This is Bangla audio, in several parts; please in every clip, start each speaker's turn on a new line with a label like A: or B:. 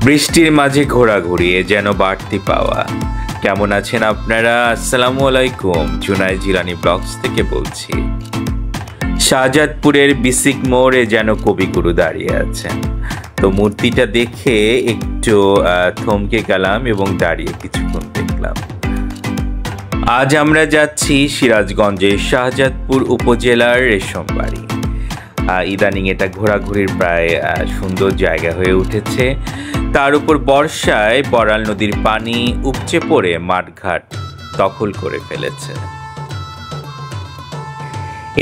A: বৃষ্টির মাঝে ঘোরাঘুরি যেন বাড়তি পাওয়া। কেমন আছেন আপনারা? আসসালামু আলাইকুম। জুনাই জিলানি ব্লগস থেকে বলছি। শাহজাদপুরের বিসিক মোড়ে যেন কবিগুরু দাঁড়িয়ে আছেন। তো মূর্তিটা দেখে একটু থমকে গেলাম এবং দাঁড়িয়ে কিছুক্ষণ দেখলাম। আজ আমরা যাচ্ছি সিরাজগঞ্জের শাহজাদপুর উপজেলার রেশমবাড়ি। ইদানিং এটা ঘোরাঘুরির প্রায় সুন্দর জায়গা হয়ে উঠেছে। তার উপর বর্ষায় বড়াল নদীর পানি উপচে পড়ে মাঠঘাট দখল করে ফেলেছে।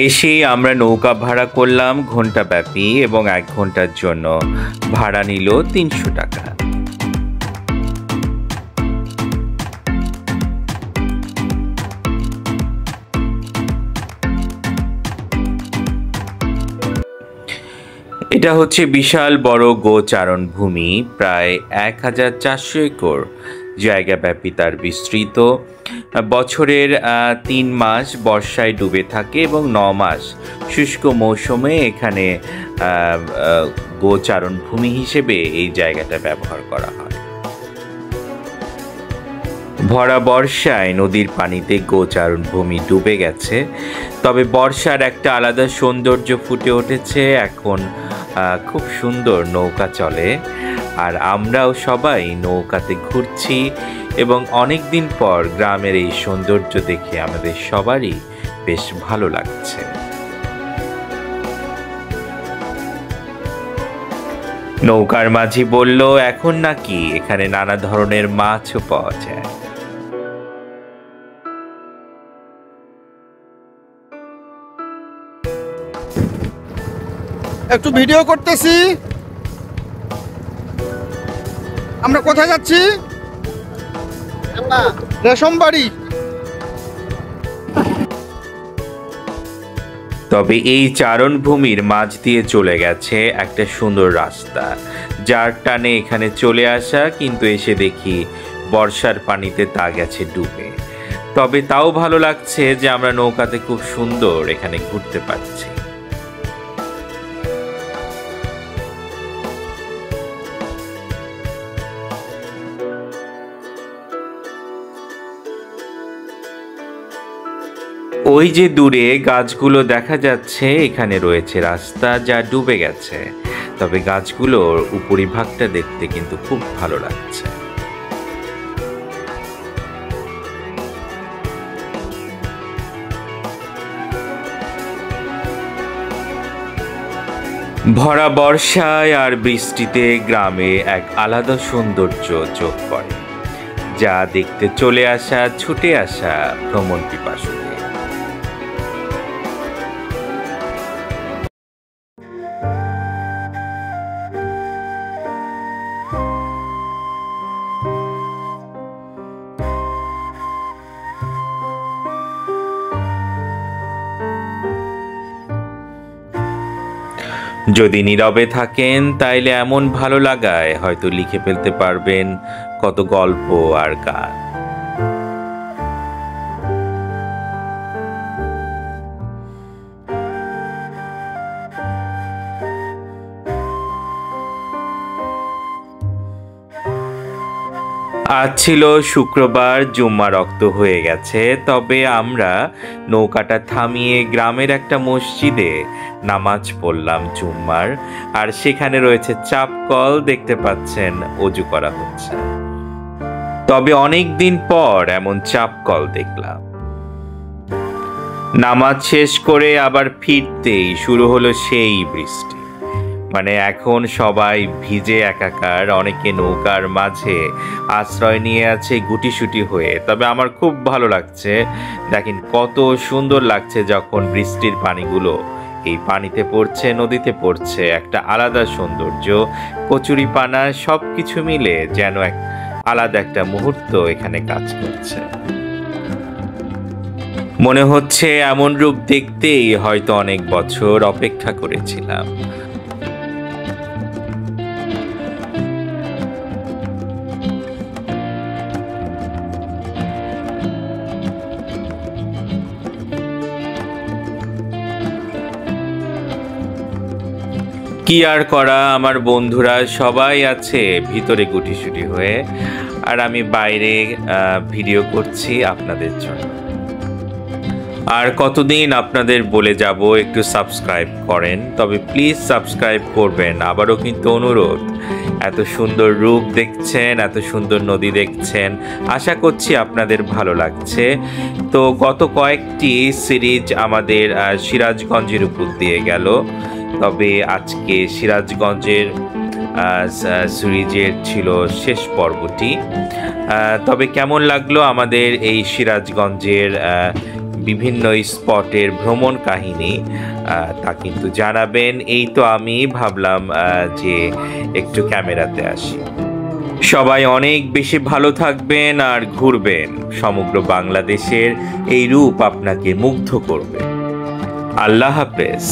A: এসে আমরা নৌকা ভাড়া করলাম ঘন্টাব্যাপী এবং 1 ঘন্টার জন্য ভাড়া নিল 300 টাকা। এটা হচ্ছে বিশাল বড় গোচারণ ভূমি, প্রায় 1400 একর জায়গা ব্যাপী তার বিস্তৃত। বছরের 3 মাস বর্ষায় ডুবে থাকে এবং 9 মাস শুষ্ক মৌসুমে এখানে গোচারণ ভূমি হিসেবে এই জায়গাটা ব্যবহার করা হয়। ভরা বর্ষায় নদীর পানিতে গোচারণ ভূমি ডুবে গেছে, তবে বর্ষার একটা আলাদা সৌন্দর্য ফুটে উঠেছে। এখন খুব সুন্দর নৌকা চলে, আর আমরাও সবাই নৌকাতে ঘুরছি এবং অনেক দিন পর গ্রামের এই সৌন্দর্য দেখে আমাদের সবারই বেশ ভালো লাগছে। নৌকার মাঝি বলল এখন নাকি এখানে নানা ধরনের মাছও পাওয়া যায়।
B: একটু ভিডিও করতেছি। আমরা কোথায় যাচ্ছি? রেশমবাড়ি।
A: তবে এই চারণভূমির মাঝ দিয়ে চলে গেছে একটা সুন্দর রাস্তা, যার টানে এখানে চলে আসা, কিন্তু এসে দেখি বর্ষার পানিতে তা গেছে ডুবে। তবে তাও ভালো লাগছে যে আমরা নৌকাতে খুব সুন্দর এখানে ঘুরতে পারছি। ওই যে দূরে গাছগুলো দেখা যাচ্ছে, এখানে রয়েছে রাস্তা যা ডুবে গেছে। তবে গাছগুলোর উপরিভাগটা দেখতে কিন্তু খুব ভালো লাগছে। ভরা বর্ষায় আর বৃষ্টিতে গ্রামে এক আলাদা সৌন্দর্য যোগ করে, যা দেখতে চলে আসা ছুটে আসা ভ্রমণ পিপাসু। যদি নীরবে থাকেন তাইলে এমন ভালো লাগায় হয়তো লিখে ফেলতে পারবেন কত গল্প আর গান। আজ ছিল শুক্রবার, জুম্মা রক্ত হয়ে গেছে। তবে আমরা নৌকাটা থামিয়ে গ্রামের একটা মসজিদে নামাজ পড়লাম জুম্মার, আর সেখানে রয়েছে চাপকল, দেখতে পাচ্ছেন অজু করা হচ্ছে। তবে অনেক দিন পর এমন চাপকল দেখলাম। নামাজ শেষ করে আবার ফিরতেই শুরু হলো সেই বৃষ্টি। মানে এখন সবাই ভিজে একাকার, অনেকে নৌকার মাঝে আশ্রয় নিয়ে আছে গুটিসুটি হয়ে। তবে আমার খুব ভালো লাগছে। দেখেন কত সুন্দর লাগছে যখন বৃষ্টির পানিগুলো এই পানিতে পড়ছে, নদীতে পড়ছে, একটা আলাদা সৌন্দর্য। কচুরিপানা সবকিছু মিলে যেন এক আলাদা একটা মুহূর্ত এখানে কাজ করছে। মনে হচ্ছে এমন রূপ দেখতেই হয়তো অনেক বছর অপেক্ষা করেছিলাম। কি আর করা, আমার বন্ধুরা সবাই আছে ভিতরে গুটিসুটি হয়ে, আর আমি বাইরে ভিডিও করছি আপনাদের জন্য। আর কতদিন আপনাদের বলে যাব একটু সাবস্ক্রাইব করেন, তবে প্লিজ সাবস্ক্রাইব করবেন। আবারও কিন্তু অনুরোধ, এত সুন্দর রূপ দেখছেন, এত সুন্দর নদী দেখছেন, আশা করছি আপনাদের ভালো লাগছে। তো গত কয়েকটি সিরিজ আমাদের সিরাজগঞ্জের উপর দিয়ে গেল, তবে আজকে সিরাজগঞ্জের সিরিজের ছিল শেষ পর্বটি। তবে কেমন লাগলো আমাদের এই সিরাজগঞ্জের বিভিন্ন স্পটের ভ্রমণ কাহিনী, তা কিন্তু জানাবেন। এই তো আমি ভাবলাম যে একটু ক্যামেরাতে আসি। সবাই অনেক বেশি ভালো থাকবেন আর ঘুরবেন, সমগ্র বাংলাদেশের এই রূপ আপনাকে মুগ্ধ করবে। আল্লাহ হাফেজ।